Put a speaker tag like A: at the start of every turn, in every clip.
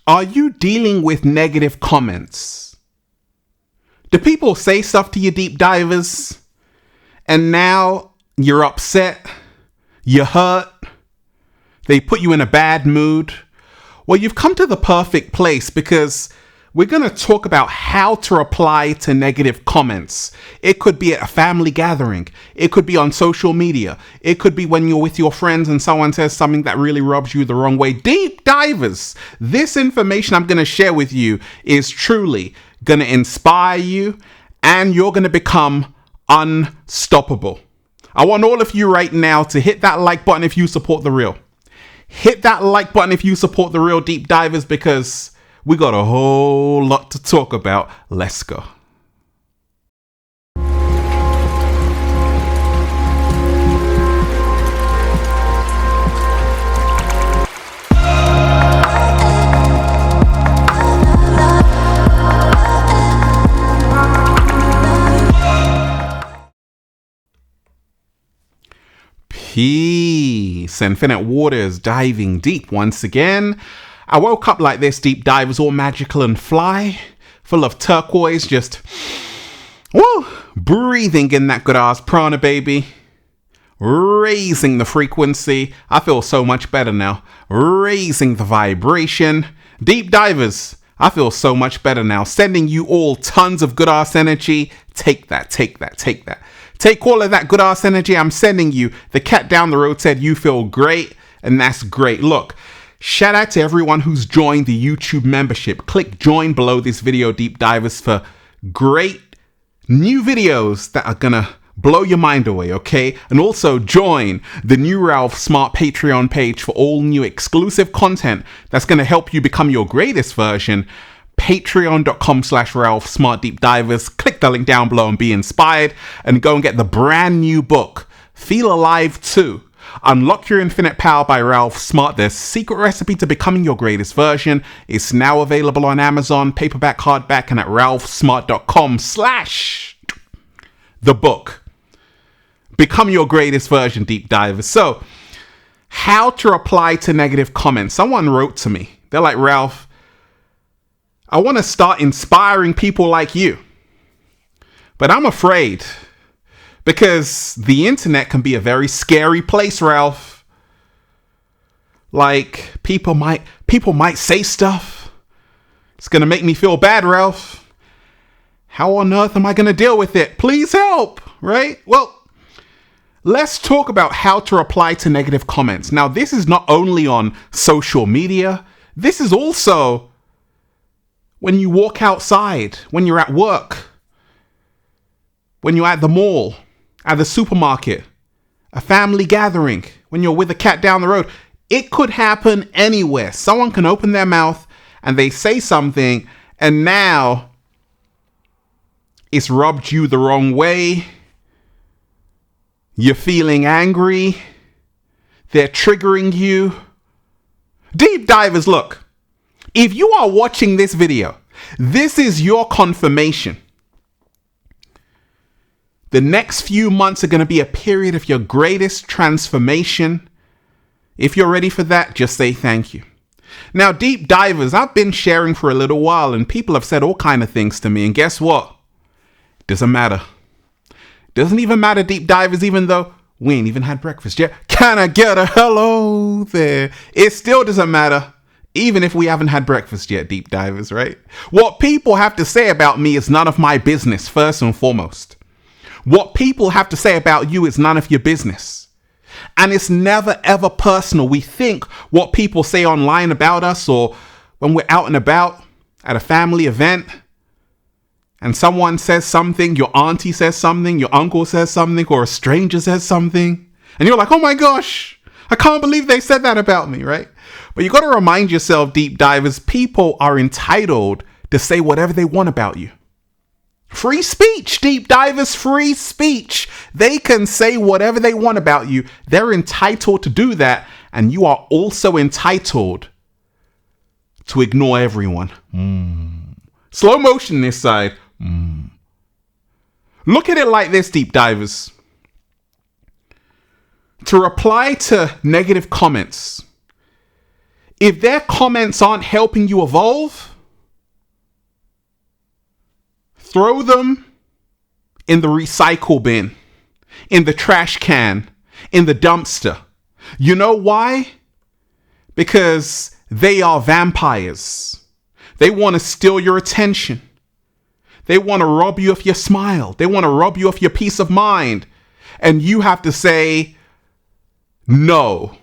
A: Are you dealing with negative comments? Do people say stuff to you, deep divers, and now you're upset, you're hurt, they put you in a bad mood? Well, you've come to the perfect place, because we're going to talk about how to reply to negative comments. It could be at a family gathering. It could be on social media. It could be when you're with your friends and someone says something that really rubs you the wrong way. Deep divers, this information I'm going to share with you is truly going to inspire you, and you're going to become unstoppable. I want all of you right now to hit that like button if you support the real. Hit that like button if you support the real, deep divers, because we got a whole lot to talk about. Let's go. Peace, infinite waters, diving deep once again. I woke up like this, deep divers, all magical and fly, full of turquoise, just breathing in that good ass prana, baby. Raising the frequency. I feel so much better now. Raising the vibration. Deep divers, I feel so much better now. Sending you all tons of good ass energy. Take that, take that, take that. Take all of that good ass energy I'm sending you. The cat down the road said you feel great, and that's great. Look, shout out to everyone who's joined the YouTube membership. Click join below this video, deep divers, for great new videos that are gonna blow your mind away, okay? And also join the new Ralph Smart Patreon page for all new exclusive content that's gonna help you become your greatest version. Patreon.com/Ralph Smart Deep Divers. Click the link down below and be inspired, and go and get the brand new book, Feel Alive 2. Unlock Your Infinite Power by Ralph Smart. The secret recipe to becoming your greatest version is now available on Amazon, paperback, hardback, and at ralphsmart.com/the book. Become your greatest version, deep divers. So, how to reply to negative comments. Someone wrote to me. They're like, Ralph, I want to start inspiring people like you, but I'm afraid, because the internet can be a very scary place, Ralph. Like, people might say stuff. It's going to make me feel bad, Ralph. How on earth am I going to deal with it? Please help, right? Well, let's talk about how to reply to negative comments. Now, this is not only on social media. This is also when you walk outside, when you're at work, when you're at the mall, at the supermarket, a family gathering, when you're with a cat down the road. It could happen anywhere. Someone can open their mouth and they say something, and now it's rubbed you the wrong way. You're feeling angry. They're triggering you. Deep divers, look. If you are watching this video, this is your confirmation. The next few months are going to be a period of your greatest transformation. If you're ready for that, just say thank you. Now, deep divers, I've been sharing for a little while, and people have said all kind of things to me. And guess what? Doesn't matter. Doesn't even matter, deep divers, even though we ain't even had breakfast yet. Can I get a hello there? It still doesn't matter. Even if we haven't had breakfast yet, deep divers, right? What people have to say about me is none of my business, first and foremost. What people have to say about you is none of your business. And it's never, ever personal. We think what people say online about us, or when we're out and about at a family event, and someone says something, your auntie says something, your uncle says something, or a stranger says something, and you're like, oh my gosh, I can't believe they said that about me, right? But you got to remind yourself, deep divers, people are entitled to say whatever they want about you. Free speech, deep divers, free speech. They can say whatever they want about you. They're entitled to do that. And you are also entitled to ignore everyone. Slow motion this side. Look at it like this, deep divers. To reply to negative comments, If their comments aren't helping you evolve, throw them in the recycle bin, in the trash can, in the dumpster. You know why? Because they are vampires. They want to steal your attention. They want to rob you of your smile. They want to rob you of your peace of mind. And you have to say, no,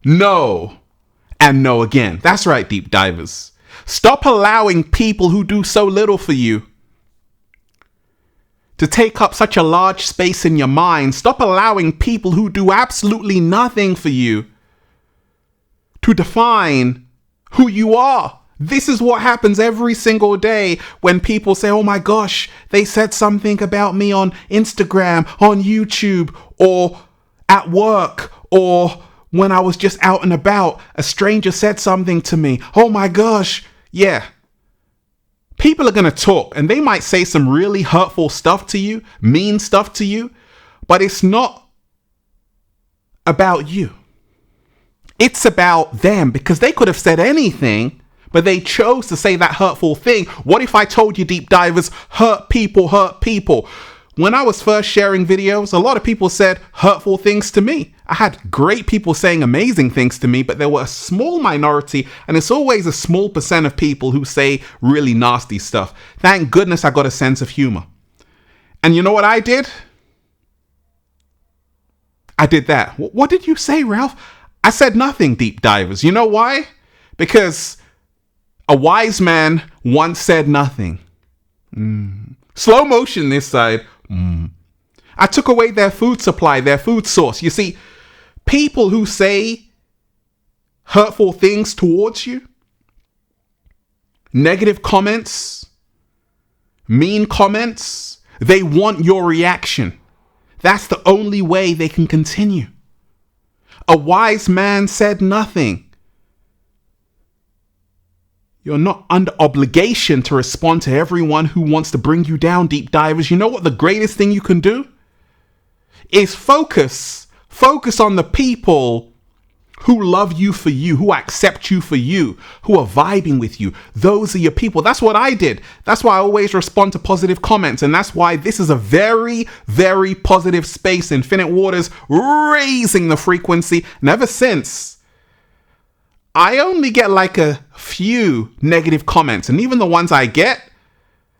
A: no, and no again. That's right, deep divers. Stop allowing people who do so little for you to take up such a large space in your mind. Stop allowing people who do absolutely nothing for you to define who you are. This is what happens every single day when people say, oh my gosh, they said something about me on Instagram, on YouTube, or at work, or when I was just out and about, a stranger said something to me. Oh my gosh. Yeah. People are going to talk and they might say some really hurtful stuff to you, mean stuff to you, but it's not about you. It's about them, because they could have said anything, but they chose to say that hurtful thing. What if I told you, deep divers, hurt people hurt people? When I was first sharing videos, a lot of people said hurtful things to me. I had great people saying amazing things to me, but there were a small minority, and it's always a small percent of people who say really nasty stuff. Thank goodness I got a sense of humor. And you know what I did? I did that. What did you say, Ralph? I said nothing, deep divers. You know why? Because a wise man once said nothing. Slow motion this side. I took away their food supply, their food source. You see, people who say hurtful things towards you, negative comments, mean comments, they want your reaction. That's the only way they can continue. A wise man said nothing. You're not under obligation to respond to everyone who wants to bring you down, deep divers. You know what the greatest thing you can do is focus on the people who love you for you, who accept you for you, who are vibing with you. Those are your people. That's what I did. That's why I always respond to positive comments. And that's why this is a very, very positive space. Infinite Waters raising the frequency. And ever since, I only get like a few negative comments. And even the ones I get,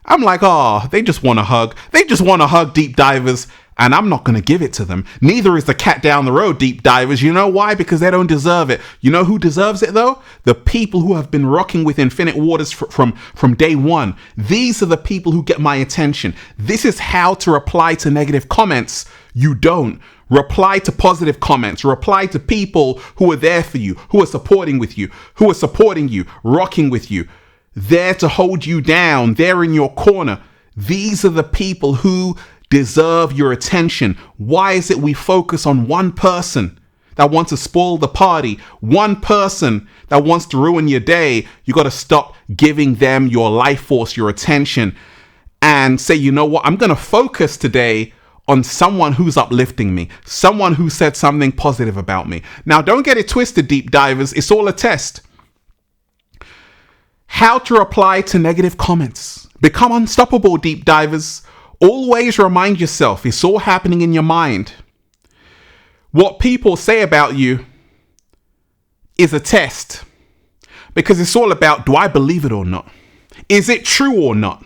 A: I'm like, oh, they just want a hug. They just want to hug, deep divers. And I'm not going to give it to them. Neither is the cat down the road, deep divers. You know why? Because they don't deserve it. You know who deserves it, though? The people who have been rocking with Infinite Waters from day one. These are the people who get my attention. This is how to reply to negative comments. You don't. Reply to positive comments. Reply to people who are there for you, who are supporting with you, who are supporting you, rocking with you, there to hold you down. They're in your corner. These are the people who deserve your attention. Why is it we focus on one person that wants to spoil the party, one person that wants to ruin your day? You got to stop giving them your life force, your attention, and say, you know what? I'm going to focus today on someone who's uplifting me, someone who said something positive about me. Now, don't get it twisted, deep divers. It's all a test. How to reply to negative comments. Become unstoppable, deep divers. Always remind yourself, it's all happening in your mind. What people say about you is a test, because it's all about, do I believe it or not? Is it true or not?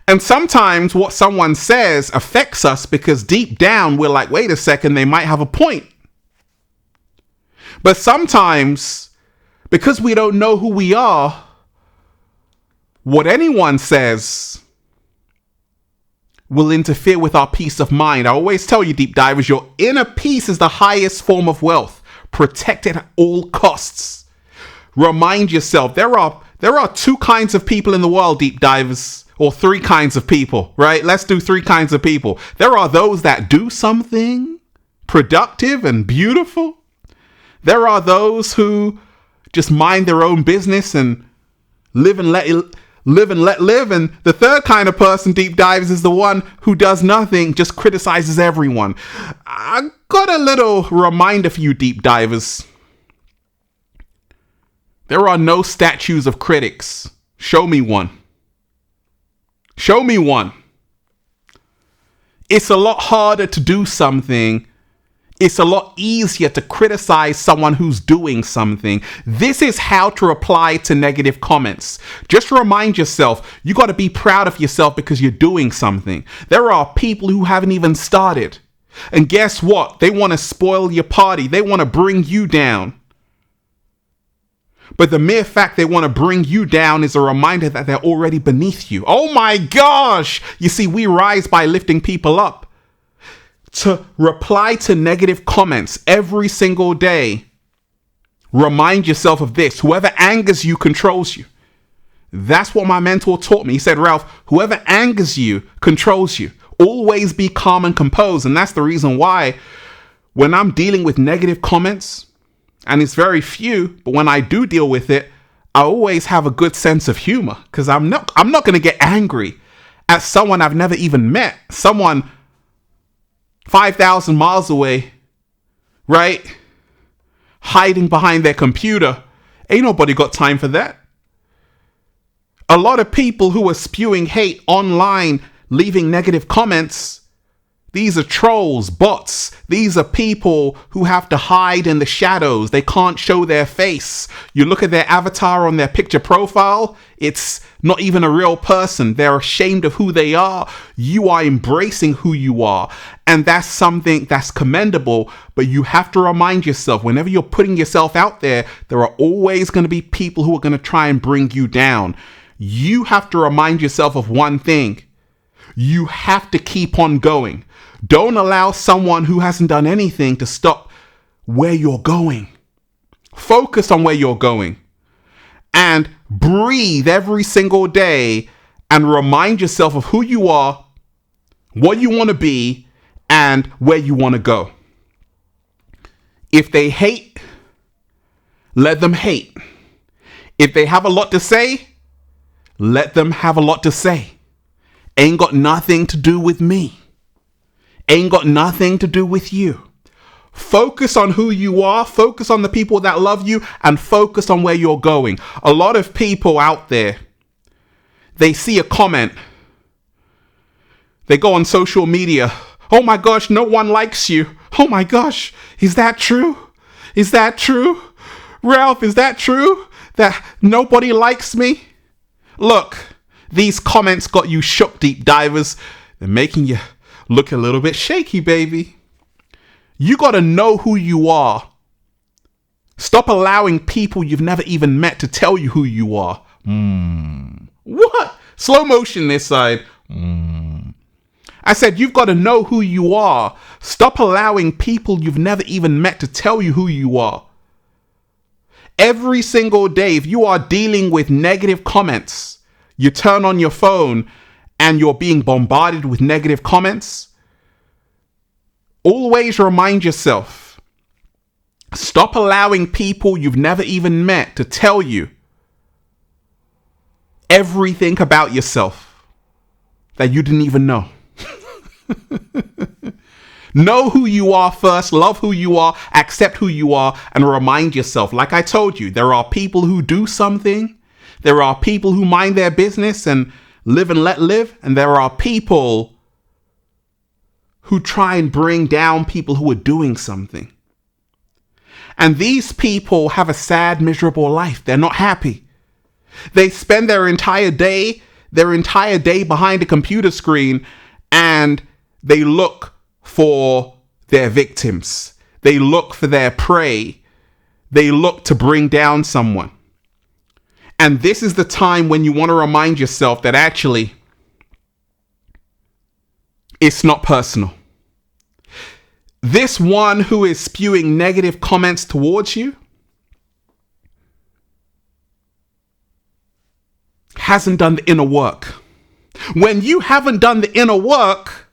A: And sometimes what someone says affects us because deep down we're like, wait a second, they might have a point. But sometimes, because we don't know who we are, what anyone says will interfere with our peace of mind. I always tell you, deep divers, your inner peace is the highest form of wealth. Protect it at all costs. Remind yourself, there are two kinds of people in the world, deep divers, or three kinds of people, right? Let's do three kinds of people. There are those that do something productive and beautiful. There are those who just mind their own business and live and let live. And the third kind of person, deep divers, is the one who does nothing, just criticizes everyone. I got a little reminder for you, deep divers. There are no statues of critics. Show me one. Show me one. It's a lot harder to do something. It's a lot easier to criticize someone who's doing something. This is how to reply to negative comments. Just remind yourself, you got to be proud of yourself because you're doing something. There are people who haven't even started. And guess what? They want to spoil your party. They want to bring you down. But the mere fact they want to bring you down is a reminder that they're already beneath you. Oh my gosh! You see, we rise by lifting people up. To reply to negative comments every single day, remind yourself of this. Whoever angers you controls you. That's what my mentor taught me. He said, Ralph, whoever angers you controls you. Always be calm and composed. And that's the reason why when I'm dealing with negative comments, and it's very few, but when I do deal with it, I always have a good sense of humor, because I'm not going to get angry at someone I've never even met. Someone 5,000 miles away, right? Hiding behind their computer. Ain't nobody got time for that. A lot of people who are spewing hate online, leaving negative comments, these are trolls, bots. These are people who have to hide in the shadows. They can't show their face. You look at their avatar on their picture profile, it's not even a real person. They're ashamed of who they are. You are embracing who you are. And that's something that's commendable, but you have to remind yourself, whenever you're putting yourself out there, there are always going to be people who are going to try and bring you down. You have to remind yourself of one thing. You have to keep on going. Don't allow someone who hasn't done anything to stop where you're going. Focus on where you're going. And breathe every single day and remind yourself of who you are, what you want to be, and where you want to go. If they hate, let them hate. If they have a lot to say, let them have a lot to say. Ain't got nothing to do with me. Ain't got nothing to do with you. Focus on who you are, focus on the people that love you, and focus on where you're going. A lot of people out there, they see a comment. They go on social media. Oh my gosh, no one likes you. Oh my gosh, is that true? Is that true? Ralph, is that true? That nobody likes me? Look, these comments got you shook, deep divers. They're making you look a little bit shaky, baby. You got to know who you are. Stop allowing people you've never even met to tell you who you are. What? Slow motion this side. I said you've got to know who you are. Stop allowing people you've never even met to tell you who you are. Every single day, if you are dealing with negative comments, you turn on your phone and you're being bombarded with negative comments, always remind yourself, stop allowing people you've never even met to tell you everything about yourself that you didn't even know. Know who you are first, love who you are, accept who you are, and remind yourself, like I told you, there are people who do something, there are people who mind their business and live and let live, and there are people who try and bring down people who are doing something. And these people have a sad, miserable life. They're not happy. They spend their entire day behind a computer screen, and they look for their victims. They look for their prey. They look to bring down someone. And this is the time when you want to remind yourself that actually it's not personal. This one who is spewing negative comments towards you hasn't done the inner work. When you haven't done the inner work,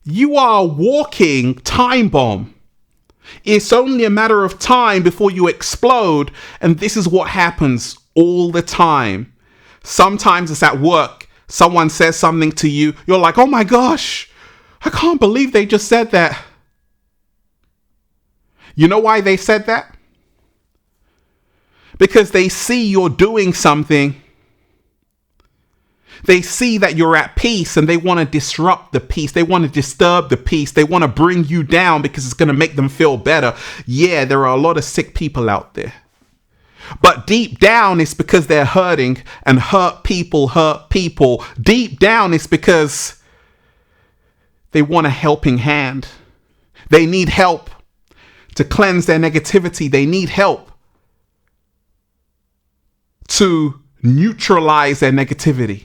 A: you are a walking time bomb. It's only a matter of time before you explode, and this is what happens all the time. Sometimes it's at work. Someone says something to you. You're like, oh my gosh, I can't believe they just said that. You know why they said that? because they see you're doing something. They see that you're at peace and they want to disrupt the peace. They want to disturb the peace. They want to bring you down because it's going to make them feel better. Yeah, there are a lot of sick people out there. But deep down, it's because they're hurting, and hurt people hurt people. Deep down, it's because they want a helping hand. They need help to cleanse their negativity. They need help to neutralize their negativity.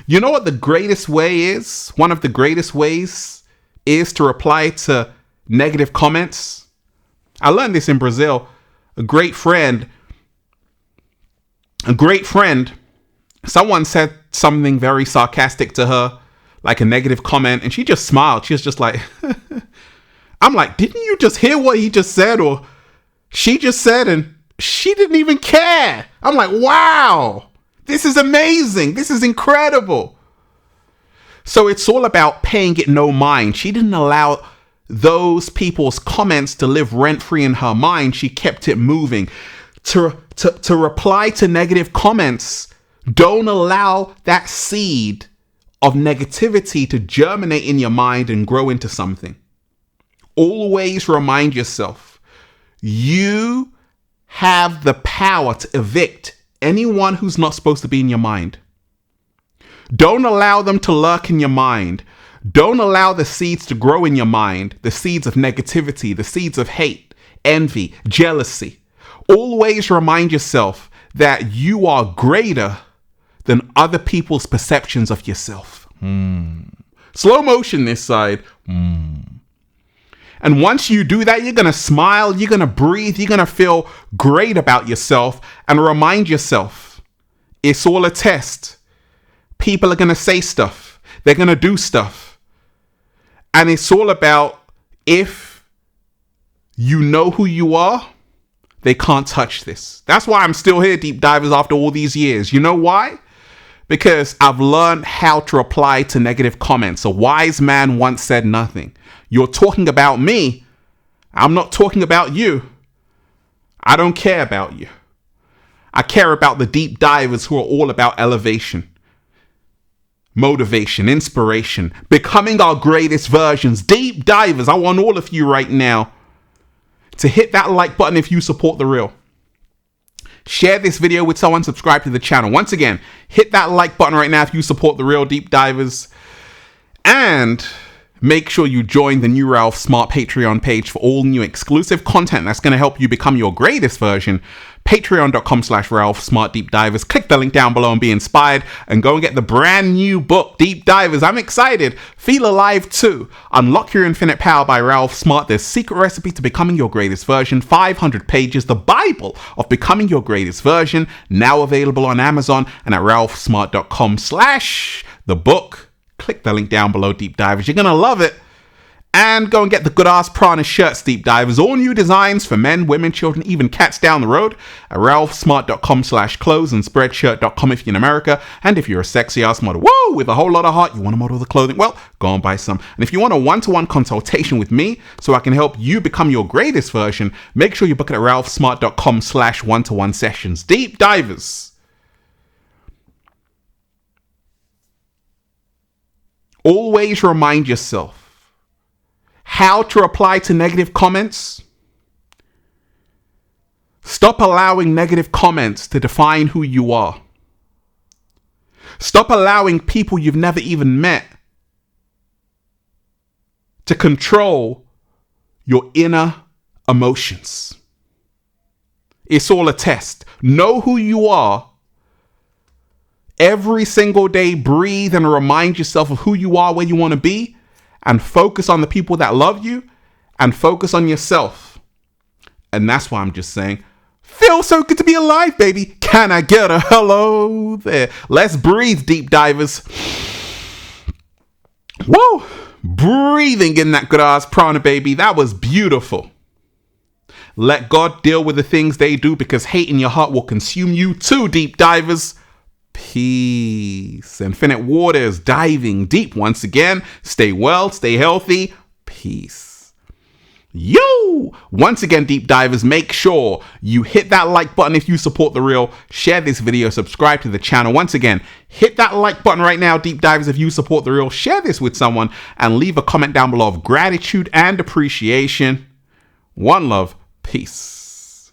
A: You know what the greatest way is? One of the greatest ways is to reply to negative comments. I learned this in Brazil. A great friend, someone said something very sarcastic to her, like a negative comment, and she just smiled. She was just like, I'm like, didn't you just hear what he just said? Or she just said, and she didn't even care. I'm like, wow, this is amazing. This is incredible. So it's all about paying it no mind. She didn't allow those people's comments to live rent-free in her mind. She kept it moving. To reply to negative comments, don't allow that seed of negativity to germinate in your mind and grow into something. Always remind yourself, you have the power to evict anyone who's not supposed to be in your mind. Don't allow them to lurk in your mind. Don't allow the seeds to grow in your mind, the seeds of negativity, the seeds of hate, envy, jealousy. Always remind yourself that you are greater than other people's perceptions of yourself. Slow motion this side. And once you do that, you're going to smile, you're going to breathe, you're going to feel great about yourself, and remind yourself, it's all a test. People are going to say stuff. They're going to do stuff. And it's all about, if you know who you are, they can't touch this. That's why I'm still here, deep divers, after all these years. You know why? Because I've learned how to reply to negative comments. A wise man once said nothing. You're talking about me. I'm not talking about you. I don't care about you. I care about the deep divers who are all about elevation, motivation, inspiration, becoming our greatest versions. Deep divers, I want all of you right now to hit that like button if you support the real. Share this video with someone, subscribe to the channel. Once again, hit that like button right now if you support the real deep divers. And make sure you join the new Ralph Smart Patreon page for all new exclusive content that's going to help you become your greatest version. Patreon.com/Ralph Smart Deep Divers. Click the link down below and be inspired, and go and get the brand new book, Deep Divers. I'm excited. Feel alive too. Unlock your infinite power by Ralph Smart. The secret recipe to becoming your greatest version. 500 pages. The Bible of becoming your greatest version. Now available on Amazon and at ralphsmart.com/the book. Click the link down below, Deep Divers. You're going to love it. And go and get the good ass prana shirts, Deep Divers. All new designs for men, women, children, even cats down the road at ralphsmart.com/clothes and spreadshirt.com if you're in America. And if you're a sexy ass model, whoa, with a whole lot of heart, you want to model the clothing, well, go and buy some. And if you want a one-to-one consultation with me so I can help you become your greatest version, make sure you book it at ralphsmart.com/one-to-one sessions. Deep Divers. Always remind yourself how to reply to negative comments. Stop allowing negative comments to define who you are. Stop allowing people you've never even met to control your inner emotions. It's all a test. Know who you are. Every single day, breathe and remind yourself of who you are, where you want to be, and focus on the people that love you, and focus on yourself. And that's why I'm just saying, feels so good to be alive, baby. Can I get a hello there? Let's breathe, deep divers. Whoa, breathing in that good ass prana, baby. That was beautiful. Let God deal with the things they do, because hate in your heart will consume you too, deep divers. Peace. Infinite waters, diving deep once again. Stay well, stay healthy. Peace. Yo! Once again, deep divers, make sure you hit that like button if you support the real, share this video, subscribe to the channel. Once again, hit that like button right now, deep divers, if you support the real, share this with someone, and leave a comment down below of gratitude and appreciation. One love. Peace.